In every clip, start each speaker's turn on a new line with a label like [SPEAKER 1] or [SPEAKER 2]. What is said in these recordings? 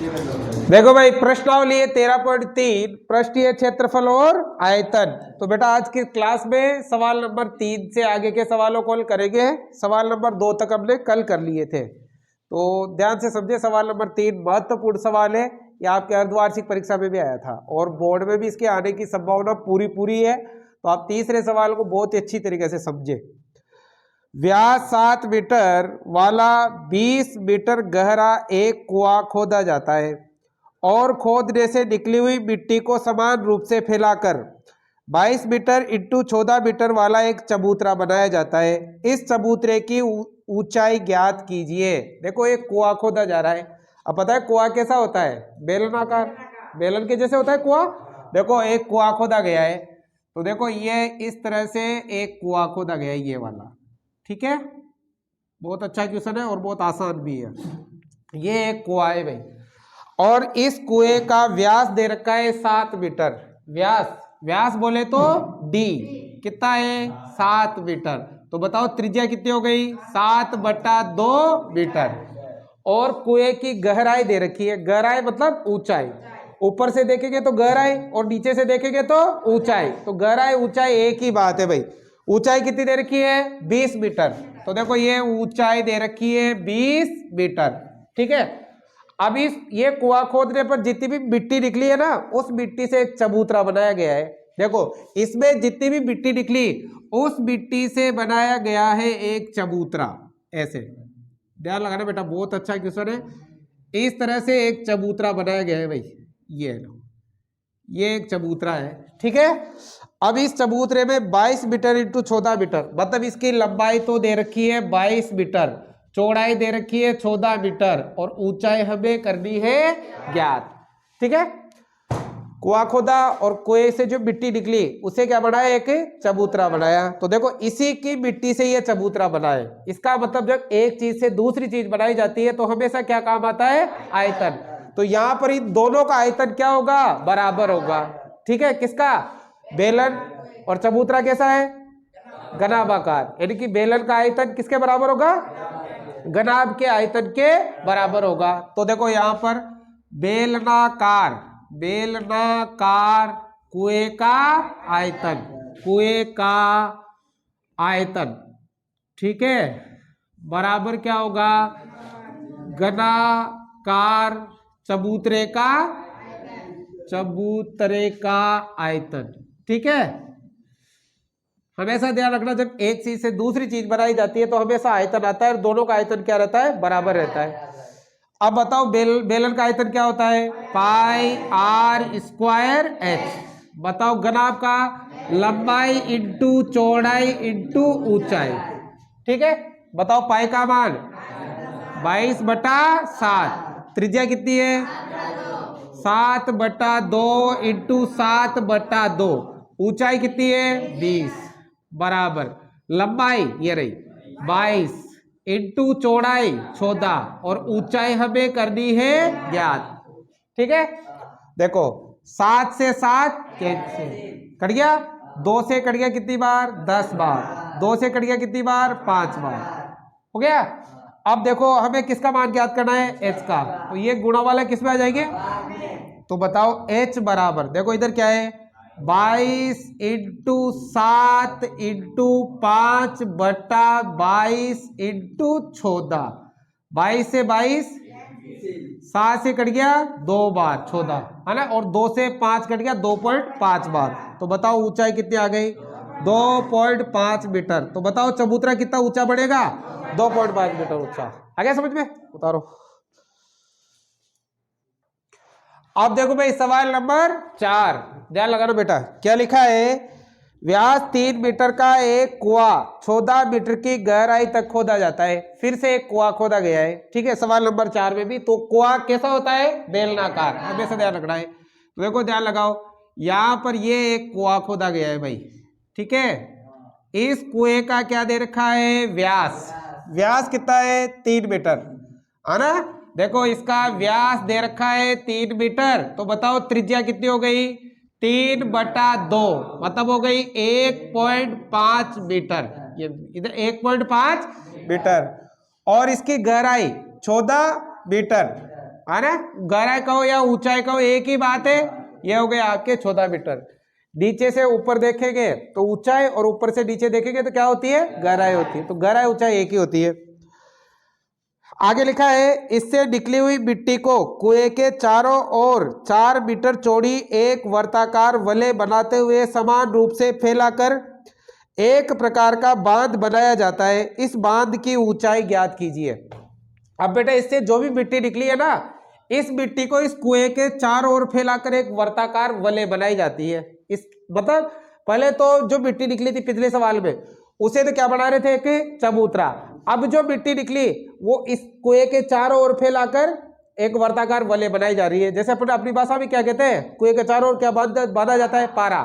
[SPEAKER 1] देखो भाई प्रश्नावली है 13.3, पृष्ठीय क्षेत्रफल और आयतन। तो बेटा आज की क्लास में सवाल नंबर 3 से आगे के सवालों को हल करेंगे। सवाल नंबर 2 तक हमने कल कर लिए थे, तो ध्यान से समझे। सवाल नंबर 3 महत्वपूर्ण सवाल है, ये आपके अर्धवार्षिक परीक्षा में भी आया था और बोर्ड में भी इसके आने की संभावना पूरी है। तो आप तीसरे सवाल को बहुत ही अच्छी तरीके से समझे। व्यास 7 मीटर वाला 20 मीटर गहरा एक कुआं खोदा जाता है और खोदने से निकली हुई मिट्टी को समान रूप से फैलाकर 22 मीटर इंटू 14 मीटर वाला एक चबूतरा बनाया जाता है। इस चबूतरे की ऊंचाई ज्ञात कीजिए। देखो एक कुआं खोदा जा रहा है। अब पता है कुआं कैसा होता है? बेलनाकार, बेलन के जैसे होता है कुआं। देखो एक कुआं खोदा गया है, तो देखो ये इस तरह से एक कुआं खोदा गया है, ये वाला। ठीक है, बहुत अच्छा क्वेश्चन है और बहुत आसान भी है। ये एक कुआं है भाई, और इस कुएं का व्यास दे रखा है 7 मीटर। व्यास बोले तो डी कितना है? 7 मीटर। तो बताओ त्रिज्या कितनी हो गई? 7/2 मीटर। और कुएं की गहराई दे रखी है। गहराई मतलब ऊंचाई, ऊपर से देखेंगे तो गहराई और नीचे से देखेंगे तो ऊंचाई। तो गहराई ऊंचाई एक ही बात है भाई। ऊंचाई कितनी दे रखी है? 20 मीटर। तो देखो ये ऊंचाई दे रखी है 20 मीटर। ठीक है, अब इस ये कुआं खोदने पर जितनी भी मिट्टी निकली है ना, उस मिट्टी से एक चबूतरा बनाया गया है। देखो इसमें जितनी भी मिट्टी निकली, उस मिट्टी से बनाया गया है एक चबूतरा। ऐसे ध्यान लगाना बेटा, बहुत अच्छा क्वेश्चन है। इस तरह से एक चबूतरा बनाया गया है भाई। ये एक चबूतरा है। ठीक है, अब इस चबूतरे में 22 मीटर इंटू 14 मीटर, मतलब इसकी लंबाई तो दे रखी है 22 मीटर, चौड़ाई दे रखी है 14 मीटर और ऊंचाई हमें करनी है ज्ञात। ठीक है, कुआं खोदा और कुएं से जो मिट्टी निकली उसे क्या बनाया? एक चबूतरा बनाया। तो देखो इसी की मिट्टी से ये चबूतरा बना है। इसका मतलब जब एक चीज से दूसरी चीज बनाई जाती है तो हमेशा क्या काम आता है? आयतन। तो यहां पर इन दोनों का आयतन क्या होगा? बराबर होगा। ठीक है, किसका? बेलन। और चबूतरा कैसा है? घनाभाकार, यानी कि बेलन का आयतन किसके बराबर होगा? घनाभ के आयतन के बराबर होगा। तो देखो यहां पर बेलनाकार कुएं का आयतन, ठीक है, बराबर क्या होगा? घनाकार चबूतरे का आयतन। ठीक है, हमेशा ध्यान रखना, जब एक चीज से दूसरी चीज बनाई जाती है तो हमेशा आयतन आता है और दोनों का आयतन क्या रहता है? बराबर रहता है। अब बताओ बेलन का आयतन क्या होता है? पाई आर स्क्वायर एच। बताओ घनाभ का? लंबाई इंटू चौड़ाई इंटू ऊंचाई। ठीक है, बताओ पाई का मान 22/7। त्रिज्या कितनी है? 7/2 इंटू 7/2। ऊंचाई कितनी है? 20 बराबर लंबाई ये रही 22 इंटू चौड़ाई 14 और ऊंचाई हमें करनी है ज्ञात। ठीक है, देखो 7 से 7 कट गया, 2 से कट गया कितनी बार? 10 बार। 2 से कट गया कितनी बार? 5 बार। हो गया। अब देखो हमें किसका मान ज्ञात करना है? एच का। तो ये गुणा वाला किस में आ जाएंगे? तो बताओ एच बराबर, देखो इधर क्या है? 22 इंटू 7 इंटू 5/22 इंटू 14। 22 से 22, 7 से कट गया 2 बार 14, है ना, और 2 से 5 कट गया 2.5 बार। तो बताओ ऊंचाई कितनी आ गई? 2.5 मीटर। तो बताओ चबूतरा कितना ऊंचा बढ़ेगा? 2.5 मीटर ऊंचा। आ गया समझ में? उतारो। अब देखो भाई सवाल नंबर 4, ध्यान लगाना बेटा, क्या लिखा है? व्यास 3 मीटर का एक कुआं 14 मीटर की गहराई तक खोदा जाता है। फिर से एक कुआं खोदा गया है। ठीक है, सवाल नंबर 4 में भी। तो कुआं कैसा होता है? बेलनाकार, हमेशा ध्यान रखना है। तो देखो ध्यान लगाओ, यहां पर ये एक कुआं खोदा गया है भाई। ठीक है, इस कुएं का क्या दे रखा है? व्यास कितना है? 3 मीटर, है ना। देखो इसका व्यास दे रखा है 3 मीटर। तो बताओ त्रिज्या कितनी हो गई? 3/2, मतलब हो गई 1.5 मीटर। ये इधर 1.5 मीटर। और इसकी गहराई 14 मीटर, है ना। गहराई कहो या ऊंचाई कहो एक ही बात है। ये हो गया आपके 14 मीटर। नीचे से ऊपर देखेंगे तो ऊंचाई और ऊपर से नीचे देखेंगे तो क्या होती है, गहराई होती है। तो गहराई ऊंचाई एक ही होती है। आगे लिखा है इससे निकली हुई मिट्टी को कुएं के चारों ओर 4 मीटर चौड़ी एक वर्ताकार वलय बनाते हुए समान रूप से फैलाकर एक प्रकार का बांध बनाया जाता है। इस बांध की ऊंचाई ज्ञात कीजिए। अब बेटा इससे जो भी मिट्टी निकली है ना, इस मिट्टी को इस कुएं के चारों ओर फैलाकर एक वर्ताकार वलय बनाई जाती है। इस मतलब पहले तो जो मिट्टी निकली थी पिछले सवाल में, उसे तो क्या बना रहे थे, एक चबूतरा। अब जो मिट्टी निकली वो इस कुएं के चारों ओर फैलाकर एक वर्ताकार वलय बनाई जा रही है। जैसे अपन अपनी भाषा में क्या कहते हैं, कुएं के चारों ओर क्या बांधा जाता है, पारा।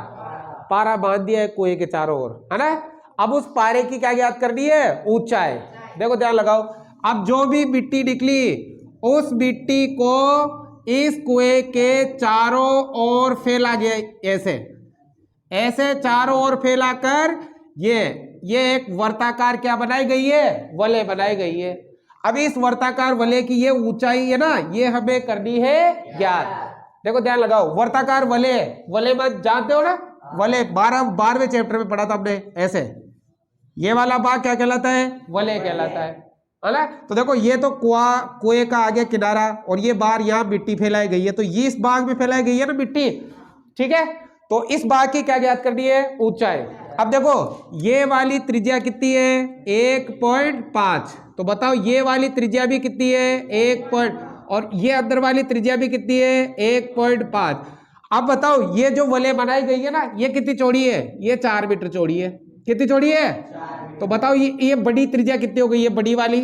[SPEAKER 1] पारा बांध दिया है कुएं के चारों ओर, है ना। अब उस पारे की क्या ज्ञात करनी है, ऊंचाई। देखो ध्यान लगाओ, अब जो भी मिट्टी निकली उस मिट्टी को इस कुएं के चारों ओर फैला गया, ऐसे ऐसे चारों ओर फैलाकर ये एक वर्ताकार क्या बनाई गई है, वलय बनाई गई है। अब इस वर्ताकार वलय की ये ऊंचाई है ना, ये हमें करनी है ज्ञात। देखो ध्यान लगाओ, वर्ताकार वलय, वलय मत जानते हो ना, वलय 12वें चैप्टर में पढ़ा था हमने। ऐसे ये वाला भाग क्या कहलाता है, वलय कहलाता है ना। तो देखो ये तो कुएं का आगे किनारा और ये बाहर यहाँ मिट्टी फैलाई गई है, तो ये इस भाग में फैलाई गई है ना मिट्टी, ठीक है। तो इस भाग की क्या ज्ञात करनी है, ऊंचाई। अब देखो ये वाली त्रिज्या कितनी है, 1.5। तो बताओ ये वाली त्रिज्या भी कितनी है, 1 और ये अंदर वाली त्रिज्या भी कितनी है, 1.5। अब बताओ ये जो वलय बनाई गई है ना, ये कितनी चौड़ी है, ये 4 मीटर चौड़ी है। कितनी चौड़ी है, तो बताओ ये बड़ी त्रिज्या कितनी हो गई, ये बड़ी वाली,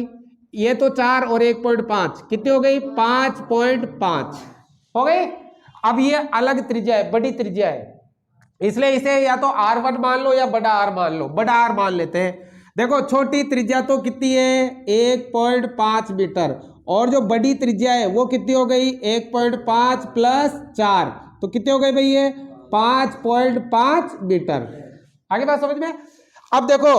[SPEAKER 1] ये तो 4 और 1.5 कितनी हो गई, 5.5 हो गई। अब ये अलग त्रिज्या है, बड़ी त्रिज्या है, इसलिए इसे या तो R1 मान लो या बड़ा R मान लो। बड़ा R मान लेते हैं। देखो छोटी त्रिज्या तो कितनी है, 1.5 मीटर, और जो बड़ी त्रिज्या है वो कितनी हो गई, 1.5 प्लस 4, तो कितनी हो गई भाई, ये 5.5 मीटर। आगे बात समझ में। अब देखो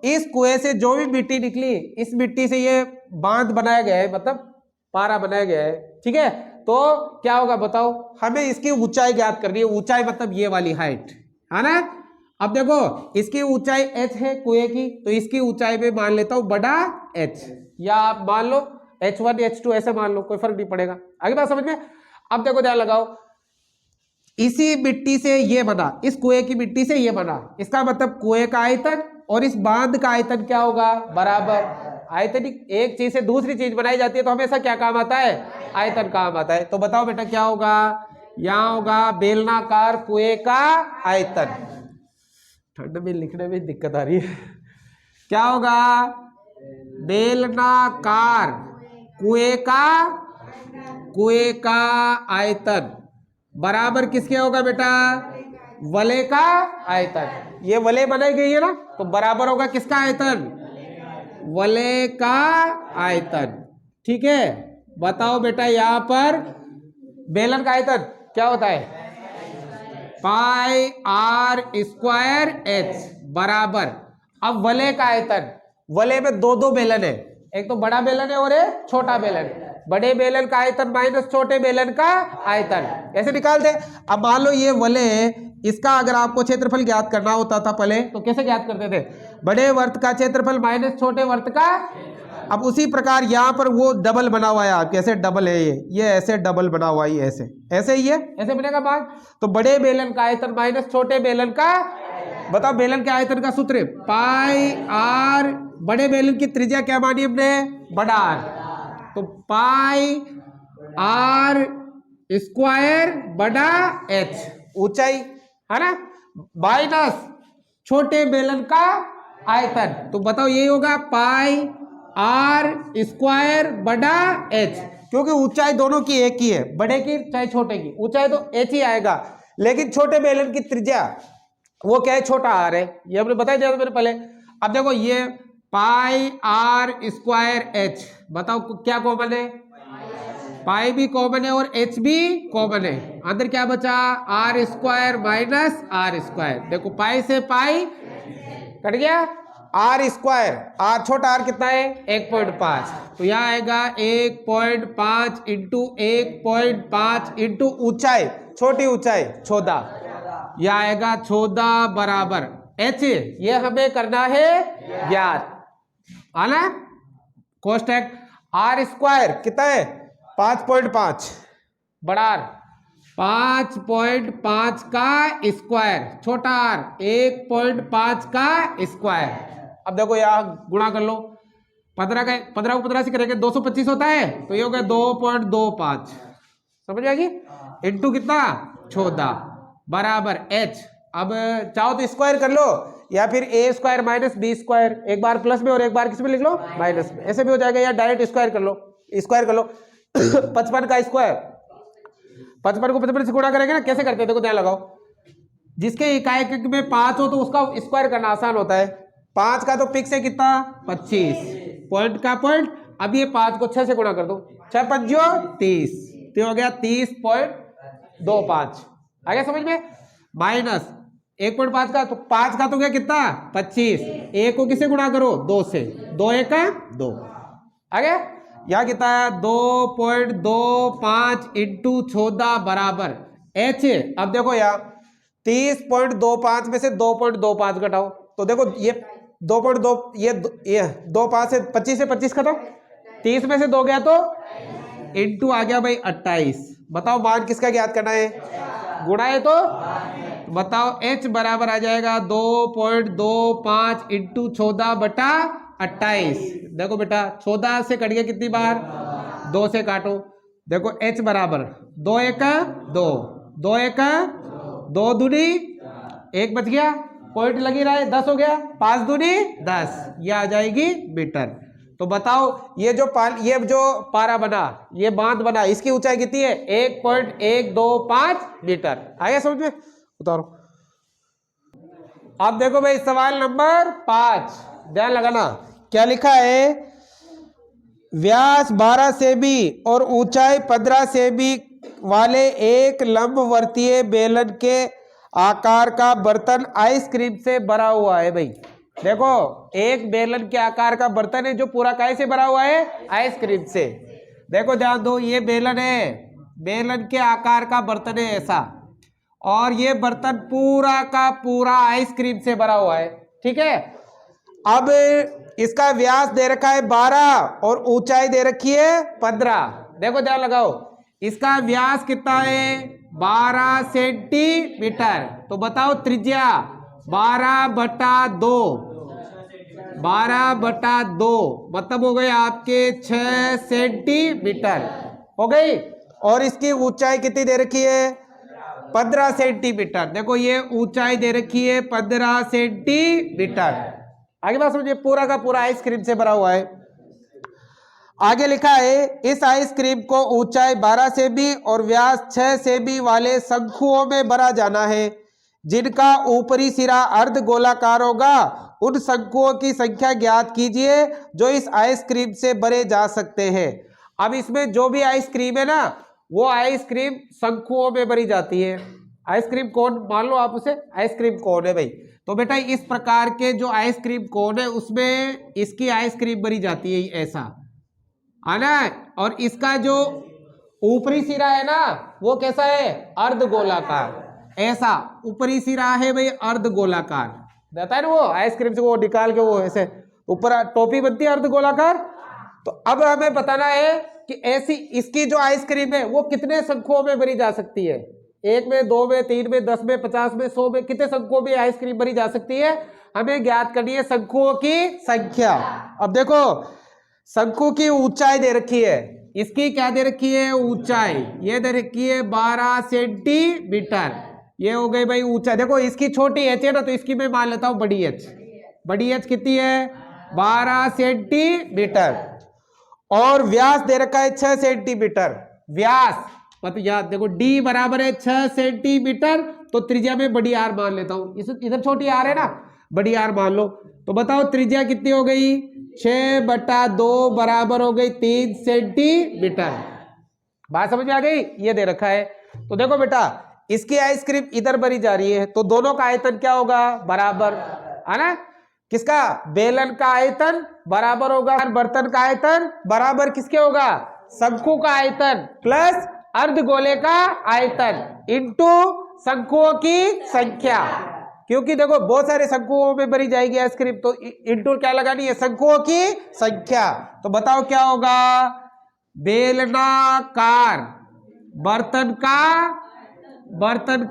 [SPEAKER 1] इस कुएं से जो भी मिट्टी निकली, इस मिट्टी से ये बांध बनाया गया है, मतलब पारा बनाया गया है, ठीक है। तो क्या होगा बताओ, हमें इसकी ऊंचाई ज्ञात करनी है। ऊंचाई मतलब ये वाली हाइट, है ना। अब देखो इसकी ऊंचाई h है कुएं की, तो इसकी ऊंचाई में मान लेता हूं बड़ा H, या आप मान लो H1 H2 ऐसे मान लो, कोई फर्क नहीं पड़ेगा। आगे बात समझ में। अब देखो ध्यान लगाओ, इसी मिट्टी से ये बना, इस कुएं की मिट्टी से ये बना, इसका मतलब कुएं का आयतन और इस बांध का आयतन क्या होगा, बराबर। आयतन, एक चीज से दूसरी चीज बनाई जाती है तो हमेशा क्या काम आता है, आयतन काम आता है। तो बताओ बेटा क्या होगा, यहाँ होगा बेलनाकार कुएं का आयतन। ठंड में लिखने में दिक्कत आ रही है। क्या होगा, बेलनाकार कुएं का आयतन बराबर किसके होगा बेटा, वलय का आयतन। ये वलय बनाई गई है ना, तो बराबर होगा किसका आयतन, वलय का आयतन, ठीक है। बताओ बेटा यहाँ पर बेलन का आयतन क्या होता है, पाई r स्क्वायर h बराबर। अब वलय का आयतन, वलय में दो बेलन है, एक तो बड़ा बेलन है और एक छोटा बेलन है। बड़े बेलन का आयतन माइनस छोटे बेलन का आयतन, ऐसे निकाल दे। अब मान लो ये वलय है, इसका अगर आपको क्षेत्रफल ज्ञात करना होता था पहले तो कैसे ज्ञात करते थे, बड़े वर्त का क्षेत्रफल माइनस छोटे वर्त का। अब उसी प्रकार यहाँ पर वो डबल बना हुआ है आपके, ऐसे डबल है ये ऐसे डबल बना हुआ है, ऐसे ऐसे ही है, ऐसे बनेगा भाग। तो बड़े बेलन का आयतन माइनस छोटे बेलन का, बताओ बेलन के आयतन का सूत्र पाई r, बड़े बेलन की त्रिज्या क्या मानी हमने, बड़ा R, तो पाई r स्क्वायर बड़ा h ऊंचाई, है ना, माइनस छोटे बेलन का आयतन। तो बताओ ये होगा पाई r स्क्वायर बड़ा h, क्योंकि ऊंचाई दोनों की एक ही है, बड़े की चाहे छोटे की, ऊंचाई तो h ही आएगा। लेकिन छोटे बेलन की त्रिज्या वो क्या है, छोटा r है, ये हमने बताया दिया था मैंने पहले। अब देखो ये पाई r स्क्वायर h, बताओ क्या कॉमन है, पाई भी कॉमन है और h भी कॉमन है। अंदर क्या बचा, r square minus r square. देखो पाई से पाई कट गया, आर स्क्वायर, आर छोटा आर कितना है 1.5, तो यहाँ आएगा 1.5 इंटू 1.5 इंटू ऊंचाई, छोटी ऊंचाई 14, यह आएगा 14 बराबर एच, ये हमें करना है ज्ञात, आना कोष्टक आर स्क्वायर कितना है 5.5 बड़ा आर, 5.5 का स्क्वायर, छोटा आर 1.5 का स्क्वायर। अब देखो यहाँ गुणा कर लो, 15 का 15 को 15 से करेंगे 225 होता है, तो ये हो गया 2.25, समझ आएगी, इंटू कितना 14 बराबर एच। अब चाहो तो स्क्वायर कर लो या फिर ए स्क्वायर माइनस बी स्क्वायर, एक बार प्लस में और एक बार किस में लिख लो माइनस में, ऐसे भी हो जाएगा, या डायरेक्ट स्क्वायर कर लो, स्क्वायर कर लो 55 का स्क्वायर, 55 को 55 से गुणा करेंगे ना, कैसे करते हैं देखो ध्यान लगाओ, जिसके इकाई में 5 हो तो उसका स्क्वायर करना आसान होता है, 5 का तो फिक्स है कितना 25, पॉइंट का पॉइंट, अब ये 5 को 6 से गुणा कर दो, 6 पंजो 30, तो हो गया 30.25, आ गया समझ में, माइनस 1.5 का, तो 5 का तो गया कितना 25, एक को किससे गुणा करो 2 से, 2 1 का 2, आ गया, यहाँ कितना है 2.25 इंटू 14 बराबर एच। अब देखो यार 30.25 में से 2.25 घटाओ, तो देखो ये 2.2, ये 2.5 से 25 से 25 खत्म, 30 में से 2 गया तो इंटू आ गया भाई 28, बताओ मान किसका ज्ञात करना है, गुणा है तो बताओ h बराबर आ जाएगा 2.25 इंटू 14 बटा 28, देखो बेटा 14 से कट गया कितनी बार 2 से काटो, देखो h बराबर 2 1 2, 2 1 2 दूनी 1 बच गया, पॉइंट लगी रहा है 10 हो गया, 5 दूनी 10, ये आ जाएगी मीटर। तो बताओ ये जो पारा बना, ये बांध बना, इसकी ऊंचाई कितनी है 1.125 मीटर, आया समझ में, उतारो। अब देखो भाई सवाल नंबर 5, ध्यान लगाना, क्या लिखा है, व्यास 12 सेमी और ऊंचाई 15 सेमी वाले एक लंबवर्तीय बेलन के आकार का बर्तन आइसक्रीम से भरा हुआ है। भाई देखो एक बेलन के आकार का बर्तन है जो पूरा काय से भरा हुआ है, आइसक्रीम से। देखो ध्यान दो, ये बेलन है, बेलन के आकार का बर्तन है ऐसा, और ये बर्तन पूरा का पूरा आइसक्रीम से भरा हुआ है, ठीक है। अब इसका व्यास दे रखा है 12 और ऊंचाई दे रखी है 15। देखो ध्यान लगाओ, इसका व्यास कितना है 12 सेंटीमीटर, तो बताओ त्रिज्या 12/2, 12/2 मतलब हो गए आपके 6 सेंटीमीटर हो गई, और इसकी ऊंचाई कितनी दे रखी है 15 सेंटीमीटर। देखो ये ऊंचाई दे रखी है 15 सेंटीमीटर। आगे बात समझिए, पूरा का पूरा आइसक्रीम से भरा हुआ है। आगे लिखा है, इस आइसक्रीम को ऊंचाई 12 सेमी और व्यास 6 सेमी वाले शंकुओं में भरा जाना है, जिनका ऊपरी सिरा अर्ध गोलाकार होगा। उन शंकुओं की संख्या ज्ञात कीजिए जो इस आइसक्रीम से भरे जा सकते हैं। अब इसमें जो भी आइसक्रीम है ना, वो आइसक्रीम शंकुओं में भरी जाती है। आइसक्रीम कोन मान लो आप उसे, आइसक्रीम कोन है भाई, तो बेटा इस प्रकार के जो आइसक्रीम कोन है उसमें इसकी आइसक्रीम भरी जाती है ऐसा, है ना। और इसका जो ऊपरी सिरा है ना वो कैसा है, अर्ध गोलाकार, ऐसा ऊपरी सिरा है भाई, अर्ध गोलाकार रहता है ना, वो आइसक्रीम से वो निकाल के वो ऐसे ऊपर टोपी बनती है अर्ध गोलाकार। तो अब हमें बताना है कि ऐसी इसकी जो आइसक्रीम है वो कितने शंकुओं में भरी जा सकती है, 1 में 2 में 3 में 10 में 50 में 100 में, कितने शंकुओं में आइसक्रीम भरी जा सकती है, हमें ज्ञात करनी है शंकुओं की संख्या। अब देखो शंकु की ऊंचाई दे रखी है, इसकी क्या दे रखी है ऊंचाई, ये दे रखी है 12 सेंटीमीटर, ये हो गई भाई ऊंचाई। देखो इसकी छोटी एच है ना, तो इसकी मैं मान लेता हूं बड़ी एच। बड़ी एच कितनी है 12 सेंटीमीटर, और व्यास दे रखा है 6 सेंटीमीटर। व्यास मतलब याद देखो d बराबर है 6 सेंटीमीटर, तो त्रिज्या में बड़ी आर मान लेता हूं, इधर छोटी आर है ना, बड़ी आर मान लो। तो बताओ त्रिज्या कितनी हो गई 6/2 बराबर हो गई 3 सेंटीमीटर। बात समझ में आ गई, ये दे रखा है। तो देखो बेटा इसकी आइसक्रीम इधर भरी जा रही है, तो दोनों का आयतन क्या होगा बराबर, है ना। किसका? बेलन का आयतन बराबर होगा बर्तन का आयतन बराबर किसके होगा? शंकु का आयतन प्लस अर्धगोले का आयतन इंटू शंकुओं की संख्या। क्योंकि देखो बहुत सारे शंकुओं में भरी जाएगी आइसक्रीम, तो इंटू क्या लगानी है? शंकुओं की संख्या। तो बताओ क्या होगा? बेलनाकार बर्तन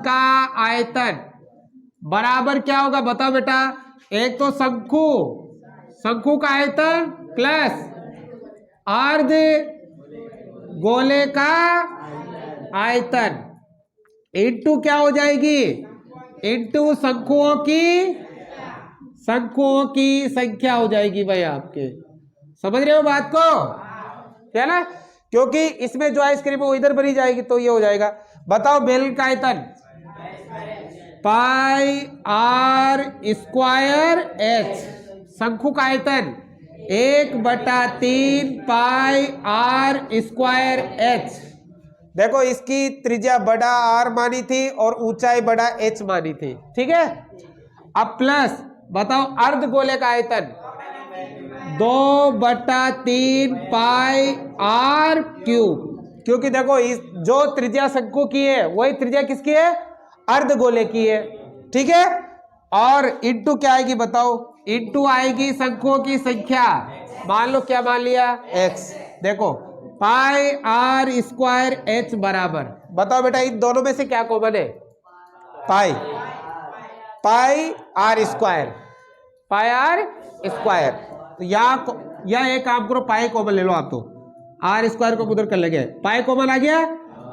[SPEAKER 1] का आयतन बराबर क्या होगा? बताओ बेटा। एक तो शंकु का आयतन प्लस अर्ध गोले का आयतन इंटू क्या हो जाएगी? इंटू शंकुओं की संख्या हो जाएगी भाई आपके। समझ रहे हो बात को? क्या ना? क्योंकि इसमें जो आइसक्रीम है वो इधर भरी जाएगी तो ये हो जाएगा। बताओ बेलन का आयतन पाई आर स्क्वायर एच, शंकु का आयतन 1/3 पाई आर स्क्वायर एच। देखो इसकी त्रिज्या बड़ा आर मानी थी और ऊंचाई बड़ा एच मानी थी, ठीक है। अब प्लस बताओ अर्धगोले का आयतन 2/3 पाई आर क्यूब, क्योंकि देखो इस जो त्रिज्या शंकु की है वही त्रिज्या किसकी है? अर्धगोले की है, ठीक है। और इंटू क्या आएगी बताओ? इंटू आएगी शंकुओं की संख्या। मान लो क्या मान लिया? x। देखो पाई आर स्क्वायर एच बराबर, बताओ बेटा इन दोनों में से क्या कॉमन है? पाई आर स्क्वायर, तो या एक काम करो, पाई कॉमन ले लो आप, तो आर स्क्वायर को उधर कर लेंगे। पाई कॉमन आ गया,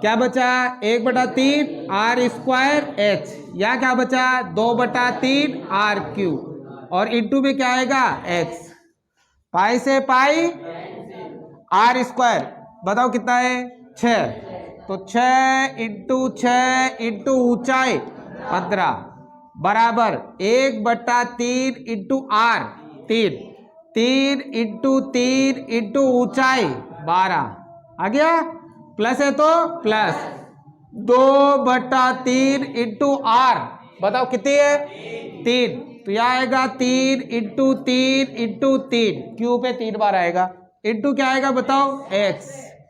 [SPEAKER 1] क्या बचा? 1/3 आर स्क्वायर एच, या क्या बचा? 2/3 आर क्यूब, और इंटू में क्या आएगा? x। पाई से पाई आर स्क्वायर बताओ कितना है? 6, तो 6 इंटू 6 इंटू ऊंचाई 15 बराबर 1/3 इंटू आर 3 इंटू 3 इंटू ऊंचाई 12 आ गया। प्लस है तो प्लस 2/3 इंटू आर बताओ कितनी है? 3, तो यह आएगा 3 इंटू 3 इंटू 3, क्यू पे 3 बार आएगा, इंटू क्या आएगा बताओ? x,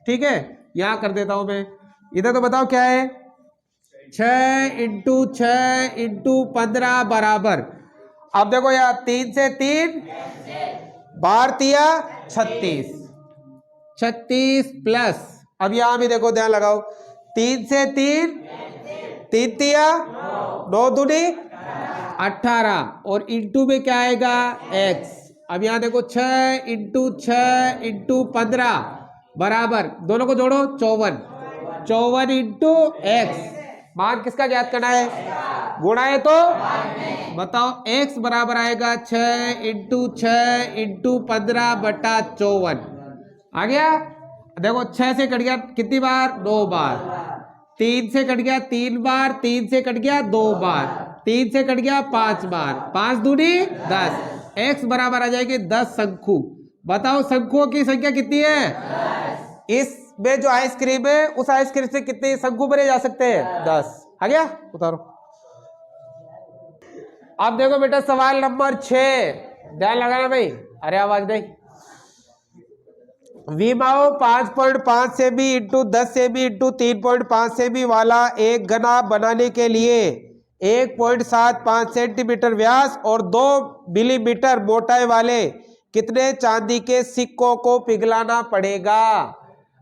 [SPEAKER 1] ठीक है। यहां कर देता हूं मैं, इधर तो बताओ क्या है? 6 इंटू 6 इंटू 15 बराबर, अब देखो यार 3 से 3 12 तिया 36 प्लस, अब यहां भी देखो ध्यान लगाओ, 3 से 3 तिया 9 दूनी 18, और इंटू में क्या आएगा? x। अब यहां देखो 6 इंटू 6 इंटू 15 बराबर, दोनों को जोड़ो 54 इंटू x। मान किसका ज्ञात करना है? गुणा है तो बताओ x बराबर आएगा 6 इंटू 6 इंटू 15/54 आ गया। देखो 6 से कट गया कितनी बार? 2 बार। 3 से कट गया 3 बार, 3 से कट गया 2 बार, 3 से कट गया 5 बार, 5 दूनी 10, x बराबर आ जाएगी 10 शंकु। बताओ शंकुओं की संख्या कितनी है? 10। इसमें जो आइसक्रीम है उस आइसक्रीम से कितने शंकु भरे जा सकते हैं? 10 आ गया। उतारो। अब देखो बेटा सवाल नंबर 6, ध्यान लगाना भाई। अरे आवाज नहीं। विमाओ 5.5 semi into 10 semi into 3.5 semi वाला एक घना बनाने के लिए 1.75 सेंटीमीटर व्यास और 2 मिलीमीटर मोटाई वाले कितने चांदी के सिक्कों को पिघलाना पड़ेगा?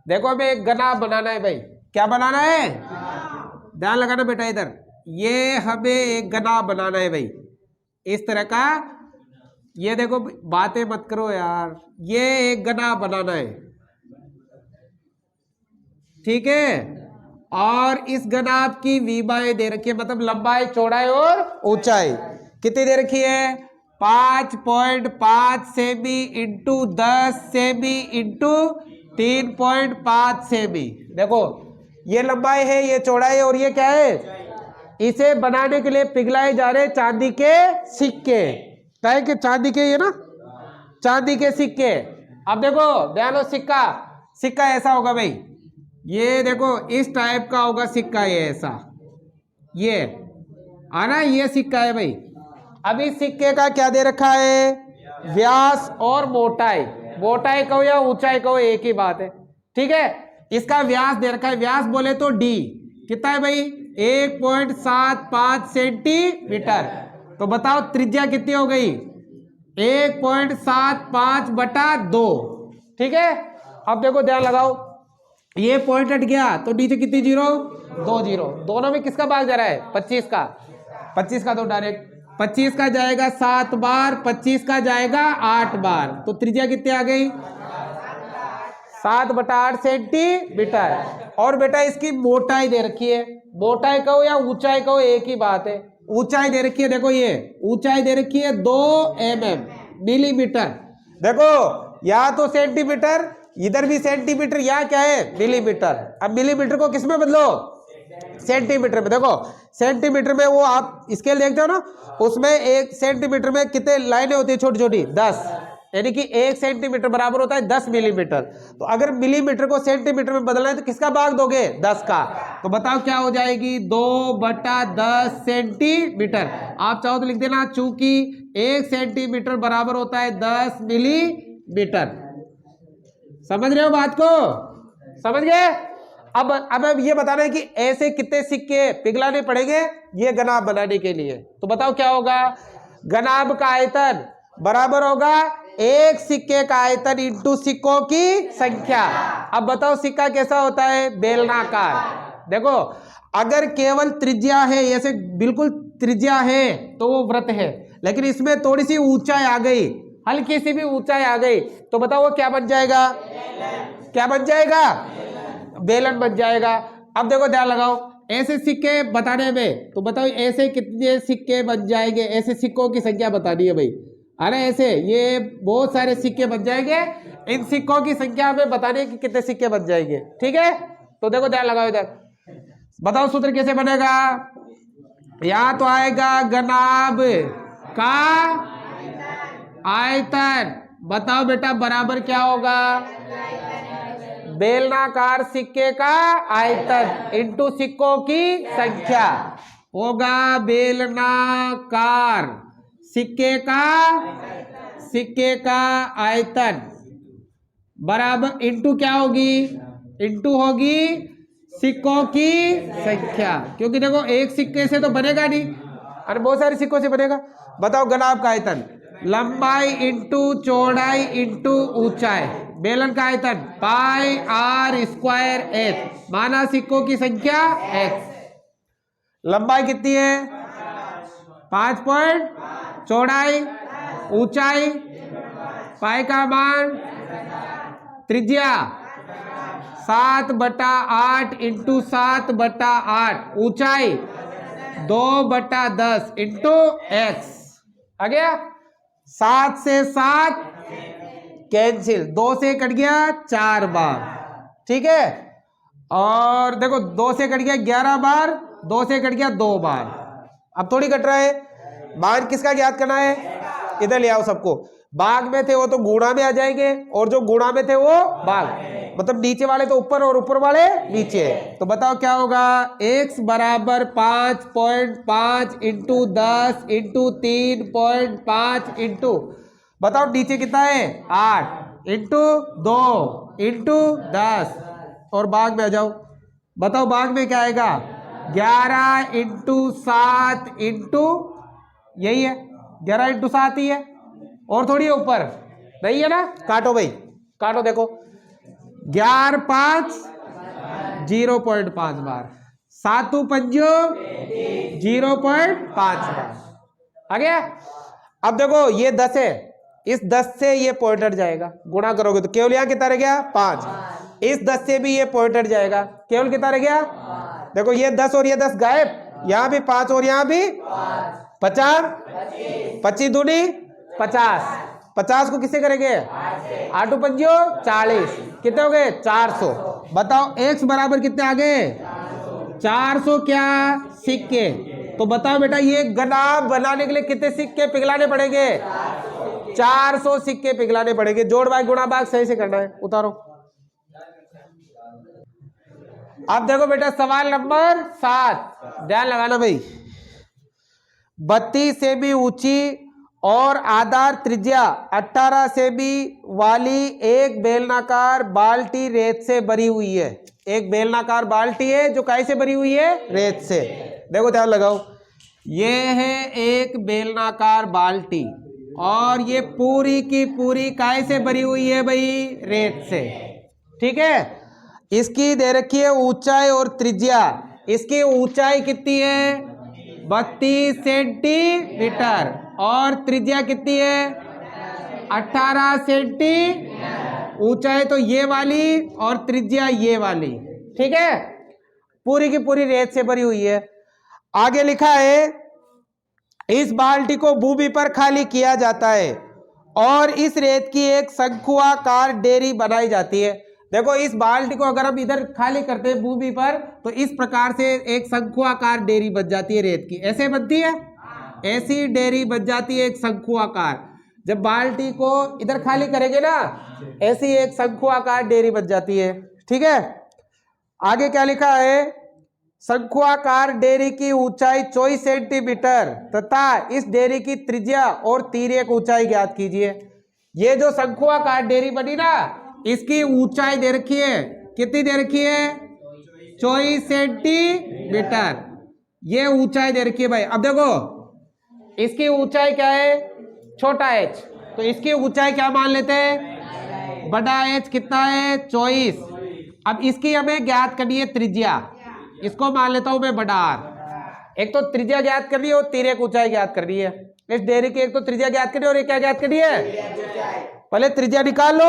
[SPEAKER 1] देखो हमें एक घना बनाना है भाई। क्या बनाना है? ध्यान लगाना बेटा इधर, ये हमें एक घना बनाना है भाई, इस तरह का। ये देखो बातें मत करो यार, ये एक घना बनाना है, ठीक है। और इस घनाभ की विमाएं दे रखी है, मतलब लंबाई चौड़ाई और ऊंचाई कितनी दे रखी है? 5.5 semi into 10 semi into 3.5 semi. देखो ये लंबाई है, ये चौड़ाई है, और ये क्या है? इसे बनाने के लिए पिघलाए जा रहे चांदी के सिक्के। क्या है कि चांदी के, ये ना चांदी के सिक्के। अब देखो ध्यान दो, सिक्का ऐसा होगा भाई, ये देखो इस टाइप का होगा सिक्का, ये ऐसा, ये आना, ये सिक्का है भाई। अभी सिक्के का क्या दे रखा है? व्यास और मोटाई। मोटाई कहो या ऊंचाई कहो एक ही बात है, ठीक है। इसका व्यास दे रखा है, व्यास बोले तो डी कितना है भाई? 1.75 सेंटीमीटर। तो बताओ त्रिज्या कितनी हो गई? 1.75 बटा 2, ठीक है। अब देखो ध्यान लगाओ, ये पॉइंट हट गया तो नीचे कितनी जीरो? 2 जीरो। दोनों में किसका भाग जा रहा है? 25 का। 25 का तो डायरेक्ट 25 का जाएगा 7 बार, 25 का जाएगा 8 बार, तो त्रिज्या कितनी आ गई? 7 बटा 8 सेंटीमीटर। और बेटा इसकी मोटाई दे रखी है, मोटाई कहो या ऊंचाई कहो एक ही बात है। ऊंचाई दे रखी है, देखो ये ऊंचाई दे रखी है 2 mm, मिलीमीटर। देखो या तो सेंटीमीटर, इधर भी सेंटीमीटर, या क्या है? मिलीमीटर। अब मिलीमीटर को किसमें बदलो? सेंटीमीटर में। देखो सेंटीमीटर में वो आप स्केल देखते हो ना, उसमें 1 सेंटीमीटर में कितने लाइनें होती है? छोटी छोटी 10, यानी कि 1 सेंटीमीटर बराबर होता है 10 मिलीमीटर। तो अगर मिलीमीटर को सेंटीमीटर में बदलना है तो किसका भाग दोगे? 10 का। तो बताओ क्या हो जाएगी? 2 बटा 10 सेंटीमीटर। आप चाहो तो लिख देना, चूंकि 1 सेंटीमीटर बराबर होता है 10 मिलीमीटर। समझ रहे हो बात को? समझ गए? अब ये बताना है कि ऐसे कितने सिक्के पिघलाने पड़ेंगे ये गनाब बनाने के लिए। तो बताओ क्या होगा? गनाब का आयतन बराबर होगा 1 सिक्के का आयतन इंटू सिक्कों की संख्या। अब बताओ सिक्का कैसा होता है? बेलनाकार। देखो अगर केवल त्रिज्या है, ऐसे बिल्कुल त्रिज्या है तो वो वृत्त है, लेकिन इसमें थोड़ी सी ऊंचाई आ गई, हल्की सी भी ऊंचाई आ गई, तो बताओ वो क्या बन जाएगा? क्या बन जाएगा? बेलन बन जाएगा। अब देखो ध्यान लगाओ, ऐसे सिक्के बताने में, तो बताओ ऐसे कितने सिक्के बन जाएंगे? ऐसे सिक्कों की संख्या बतानी है भाई। अरे ऐसे ये बहुत सारे सिक्के बन जाएंगे, इन सिक्कों की संख्या हमें बतानी है कि कितने सिक्के बन जाएंगे, ठीक है। तो देखो ध्यान लगाओ इधर, बताओ सूत्र कैसे बनेगा? या तो आएगा गनाब का आयतन, बताओ बेटा बराबर क्या होगा? बेलनाकार सिक्के का आयतन इंटू सिक्कों की संख्या होगा बेलनाकार सिक्के का आयतन बराबर इंटू क्या होगी? इंटू होगी सिक्कों की संख्या, क्योंकि देखो एक सिक्के से तो बनेगा नहीं, अरे बहुत सारे सिक्कों से बनेगा। बताओ गनाब का आयतन, लंबाई इंटू चौड़ाई इंटू ऊंचाई, बेलन का आयतन पाई आर स्क्वायर एच, माना सिक्कों की संख्या x। लंबाई कितनी है? 5 पॉइंट, चौड़ाई, ऊंचाई, पाई का मान, त्रिज्या 7 बटा 8 इंटू 7 बटा 8, ऊंचाई 2 बटा 10 इंटू x। आ गया? 7 से 7 कैंसिल, 2 से कट गया 4 बार, ठीक है। और देखो 2 से कट गया 11 बार, 2 से कट गया 2 बार। अब थोड़ी कट रहा है, मान किसका ज्ञात करना है? इधर ले आओ सबको। भाग में थे वो तो गुणा में आ जाएंगे, और जो गुणा में थे वो भाग, मतलब नीचे वाले तो ऊपर और ऊपर वाले नीचे। तो बताओ क्या होगा? x बराबर 5.5 इंटू 10 इंटू 3.5 इंटू, बताओ नीचे कितना है? 8 इंटू 2 इंटू 10, और भाग में आ जाओ। बताओ भाग में क्या आएगा? 11 इंटू 7 इंटू, यही है 11 इंटू 7 ही है, और थोड़ी ऊपर नहीं है ना। काटो भाई, काटो, देखो 11 5 0.5 बार, 7 पंजो 0.5 बार। आ गया? अब देखो ये 10 है, इस 10 से ये पॉइंट हट जाएगा, गुणा करोगे तो केवल यहाँ कितना रह गया? 5। इस 10 से भी ये पॉइंट हट जाएगा, केवल कितना रह गया? देखो ये 10 और ये 10 गायब, यहाँ भी 5 और यहाँ भी 50, 25 दूनी 50, 50 को किससे करेंगे? 8 पंजो 40, कितने हो गए? 400। बताओ x बराबर कितने आ गए? 400 क्या? सिक्के। तो बताओ बेटा ये गनाब बनाने के लिए कितने सिक्के पिघलाने पड़ेंगे? 400 सिक्के पिघलाने पड़ेंगे। जोड़ भाग गुणा भाग सही से करना है, उतारो। अब देखो बेटा सवाल नंबर 7, ध्यान लगाना भाई। 32 सेमी ऊंची और आधार त्रिज्या 18 सेमी वाली एक बेलनाकार बाल्टी रेत से भरी हुई है। एक बेलनाकार बाल्टी है जो काहे से भरी हुई है? रेत से। देखो ध्यान लगाओ, ये है एक बेलनाकार बाल्टी और ये पूरी की पूरी काहे से भरी हुई है भाई? रेत से। ठीक है, इसकी दे रखी है ऊंचाई और त्रिज्या। इसकी ऊंचाई कितनी है? 32 सेंटीमीटर और त्रिज्या कितनी है? 18 सेंटी। ऊंचाई तो ये वाली और त्रिज्या ये वाली। ठीक है, पूरी की पूरी रेत से भरी हुई है। आगे लिखा है इस बाल्टी को भूमि पर खाली किया जाता है और इस रेत की एक शंकुआकार डेरी बनाई जाती है। देखो, इस बाल्टी को अगर हम इधर खाली करते हैं भूमि पर तो इस प्रकार से एक शंकुआकार डेरी बन जाती है रेत की। ऐसे बनती है, ऐसी डेरी बन जाती है एक शंकुआकार। जब बाल्टी को इधर खाली करेंगे ना, ऐसी एक शंकुआकार डेरी बन जाती है। ठीक है, आगे क्या लिखा है? शंकुआकार डेरी की ऊंचाई 24 सेंटीमीटर तथा इस डेरी की त्रिज्या और तिर्यक ऊंचाई ज्ञात कीजिए। ये जो शंकुआकार डेरी बनी ना, इसकी ऊंचाई दे रखी है। कितनी दे रखी है? 24 सेंटीमीटर। ये ऊंचाई दे रखी है भाई। अब देखो, इसकी ऊंचाई क्या है? छोटा h, तो इसकी ऊंचाई क्या मान लेते हैं? बड़ा h। कितना है? 24। अब इसकी हमें ज्ञात करनी है त्रिज्या। इसको मान लेता हूं मैं बड़ा R। एक तो त्रिज्या ज्ञात करनी है और तिर्यक ऊंचाई ज्ञात करनी है। इस डेरी की एक तो त्रिज्या ज्ञात करनी है और एक क्या ज्ञात करनी है? पहले त्रिज्या निकाल लो,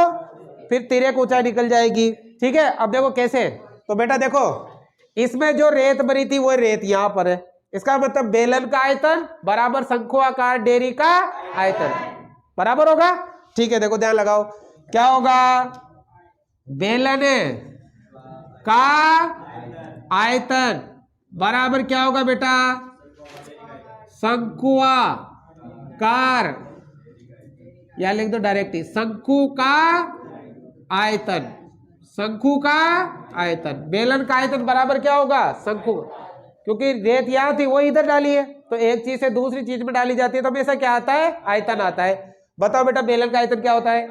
[SPEAKER 1] फिर तिर्यक ऊंचाई निकल जाएगी। ठीक है, अब देखो कैसे। तो बेटा देखो, इसमें जो रेत बनी थी वो रेत यहां पर है। इसका मतलब बेलन का आयतन बराबर शंकुआकार डेरी का आयतन बराबर होगा। ठीक है, देखो ध्यान लगाओ, क्या होगा? बेलन का आयतन बराबर क्या होगा बेटा? शंकुआकार, या लिख दो डायरेक्ट ही, शंकु का आयतन। शंकु का आयतन, बेलन का आयतन बराबर क्या होगा? शंकु। क्योंकि रेत यहां थी वो इधर डाली है, तो एक चीज से दूसरी चीज में डाली जाती है तो हमेशा क्या आता है? आयतन आता है। बताओ बेटा, बेलन का आयतन क्या होता है?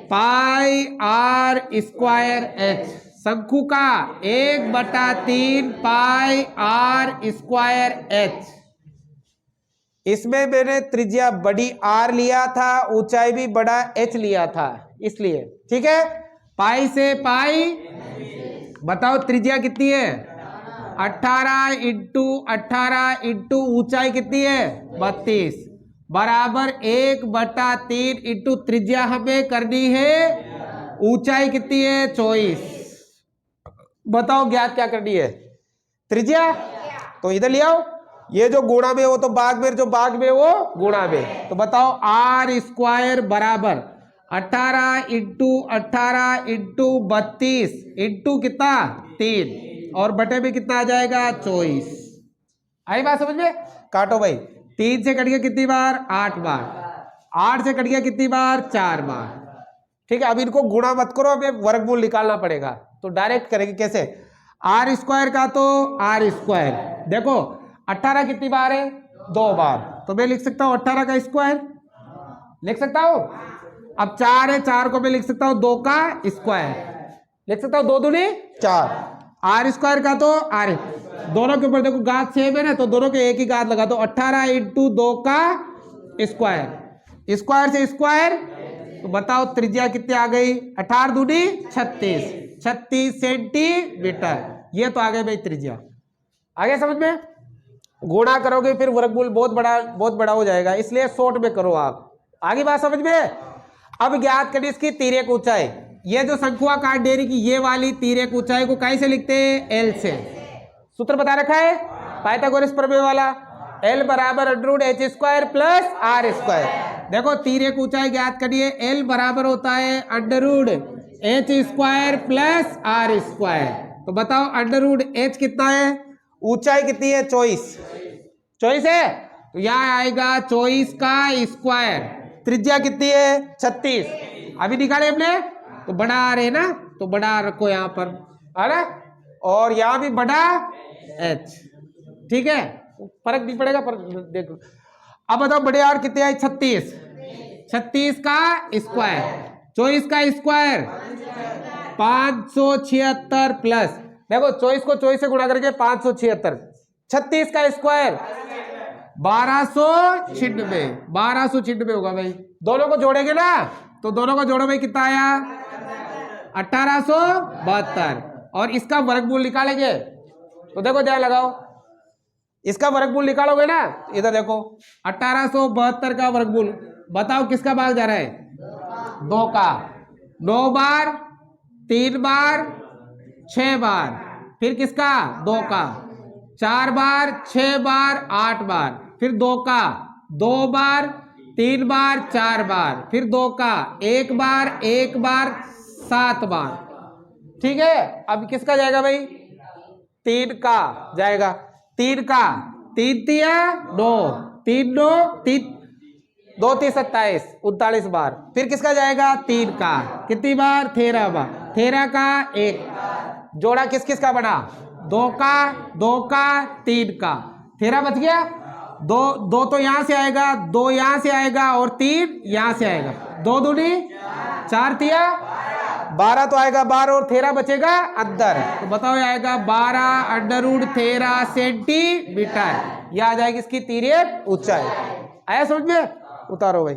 [SPEAKER 1] पाई आर स्क्वायर एच। शंकु का 1/3 पाई आर स्क्वायर एच। इसमें मैंने त्रिज्या बड़ी R लिया था, ऊंचाई भी बड़ा H लिया था, इसलिए। ठीक है, पाई से पाई। बताओ त्रिज्या कितनी है? 18 इंटू 18 इंटू ऊंचाई कितनी है? 32 बराबर 1/3 इंटू त्रिज्या हमें करनी है, ऊंचाई कितनी है? 24। बताओ ज्ञात क्या करनी है? त्रिज्या। तो इधर ले आओ, ये जो गुणा में वो तो भाग में, जो भाग में वो गुणा में। तो बताओ R स्क्वायर बराबर 18 इंटू 18 इंटू 32 इंटू कितना? 3 और बटे में कितना आ जाएगा? 24। आई बात समझ में? काटो भाई। 3 से कट गया कितनी बार? 8 बार। 8 से कट गया कितनी बार? 4 बार। ठीक है, अब इनको गुणा मत करो, हमें वर्गमूल निकालना पड़ेगा। तो डायरेक्ट करेंगे कैसे? R स्क्वायर का तो R स्क्वायर। देखो 18 कितनी बार है? 2 बार। तो मैं लिख सकता हूं 18 का स्क्वायर, लिख सकता हूं। अब 4 है, 4 को मैं लिख सकता हूं 2 का स्क्वायर, लिख सकता हूं 2 दूनी 4। R स्क्वायर का तो R, दोनों के ऊपर देखो घात सेम है ना, तो दोनों के एक ही घात लगा दो। 18 इंटू 2 का स्क्वायर, स्क्वायर से स्क्वायर। तो बताओ त्रिज्या कितनी आ गई? 18 दूनी 36, 36 सेंटीमीटर। ये तो आ गई भाई त्रिज्या। आगे समझ में? गुणा करोगे फिर वर्गमूल बहुत बड़ा हो जाएगा, इसलिए शॉर्ट में करो आप। आगे बात समझ में? अब ज्ञात करिए इसकी तिर्यक ऊंचाई। ये जो शंकुआकार डेरी की ये वाली तिर्यक ऊंचाई को कैसे लिखते हैं? L से। सूत्र बता रखा है पाइथागोरस प्रमेय वाला, L बराबर √h square plus R square. देखो तिर्यक ऊंचाई ज्ञात करिए, L बराबर होता है √h square plus R square. तो बताओ √h कितना है? ऊंचाई कितनी है? 24 है, तो यहाँ आएगा 24 का स्क्वायर। त्रिज्या कितनी है? 36। अभी निकाले हमने, तो बड़ा आ रहे ना, तो बड़ा रखो यहाँ पर, है ना, और यहाँ भी बड़ा H। ठीक है, फर्क नहीं पड़ेगा, पर देखो। अब बताओ बड़े आर कितने आए? 36, 36 का स्क्वायर, 24 का स्क्वायर 576 प्लस, देखो 24 को 24 से गुणा करके 576, 36 का स्क्वायर 1296, 1296 होगा भाई। दोनों को जोड़ेंगे ना, तो दोनों को जोड़ो भाई, कितना आया? 1872। और इसका वर्गमूल निकालेंगे, तो देखो ध्यान लगाओ, इसका वर्गमूल निकालोगे ना, इधर देखो 1872 का वर्गमूल, बताओ किसका भाग जा रहा है? 2 का। 9 बार, 3 बार, 6 बार, फिर किसका? 2 का। 4 बार, 6 बार, 8 बार, फिर 2 का। 2 बार, 3 बार, 4 बार, फिर 2 का। 1 बार, 1 बार, 7 बार। ठीक है, अब किसका जाएगा भाई? 3 का जाएगा। 3 का, 3 तिया 9, 3 9, 3 2 3 27, 39 बार। फिर किसका जाएगा? 3 का। कितनी बार? 13 बार। 13 का 1 जोड़ा किस किस का बना? 2 का, 2 का, 3 का। 13 बच गया। 2 तो यहां से आएगा, 2 यहां से आएगा और 3 यहां से आएगा। 2 दूनी 4 तिया 12 तो आएगा, 12 और 13 बचेगा अंदर, तो बताओ ये आएगा 12√13 सेंटीमीटर। यह आ जाएगी इसकी तिर्यक ऊंचाई। आया समझ में? उतारो भाई।